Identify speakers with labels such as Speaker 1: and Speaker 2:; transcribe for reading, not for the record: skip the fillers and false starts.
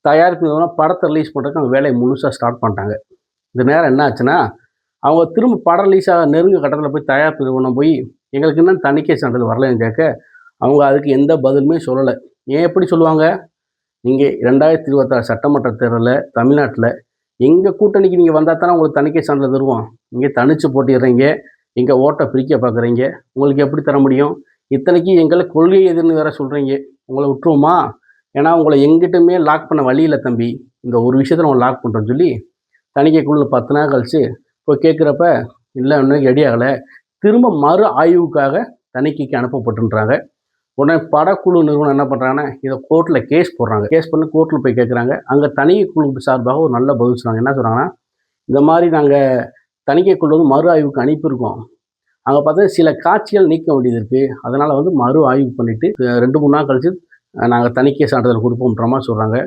Speaker 1: தயாரிப்பு நிறுவனம் படத்தை ரிலீஸ் பண்ணுறதுக்கு அவங்க வேலையை முழுசாக ஸ்டார்ட் பண்ணிட்டாங்க. இந்த நேரம் என்ன ஆச்சுன்னா, அவங்க திரும்ப படம் ரிலீஸ் நெருங்கிய கட்டத்தில் போய் தயாரிப்பு நிறுவனம் போய் எங்களுக்கு இன்னும் தணிக்கை சான்றிதழ் வரலைன்னு கேட்க, அவங்க அதுக்கு எந்த பதிலுமே சொல்லலை. ஏன் எப்படி சொல்லுவாங்க? நீங்கள் 2026 சட்டமன்ற தேர்தலில் தமிழ்நாட்டில் எங்கள் கூட்டணிக்கு நீங்கள் வந்தால் தானே உங்களுக்கு தணிக்கை சான்றிதழ் தருவோம். நீங்கள் தனித்து போட்டிடுறீங்க, எங்கள் ஓட்டை பிரிக்க பார்க்குறீங்க, உங்களுக்கு எப்படி தர முடியும்? இத்தனைக்கு எங்களை கொள்கை எதுன்னு வேற சொல்கிறீங்க. உங்களை விட்டுருவோமா? ஏன்னா உங்களை எங்கிட்டுமே லாக் பண்ண வழி இல்லை தம்பி. இந்த ஒரு விஷயத்தில் நம்ம லாக் பண்ணுறோன்னு சொல்லி தணிக்கைக்குழு 10 நாள் கழிச்சு போய் கேட்குறப்ப, இல்லை இன்னும் ரெடி ஆகலை, திரும்ப மறு ஆய்வுக்காக தணிக்கைக்கு அனுப்பப்பட்டுன்றாங்க. உடனே படக்குழு நிறுவனம் என்ன பண்ணுறாங்கன்னா, இதை கோர்ட்டில் கேஸ் போடுறாங்க. கேஸ் பண்ணி கோர்ட்டில் போய் கேட்குறாங்க. அங்கே தணிக்கை குழு சார்பாக ஒரு நல்ல பதில் சொன்னாங்க. என்ன சொல்கிறாங்கன்னா, இந்த மாதிரி நாங்கள் தணிக்கை குழு மறு ஆய்வுக்கு அனுப்பியிருக்கோம். அங்கே பார்த்தா சில காட்சிகள் நீக்க வேண்டியது இருக்குது. அதனால் மறு ஆய்வு பண்ணிவிட்டு 2-3 நாள் கழிச்சு நாங்கள் தணிக்கை சான்றிதழ் கொடுப்போம்ன்ற மாதிரி சொல்கிறாங்க.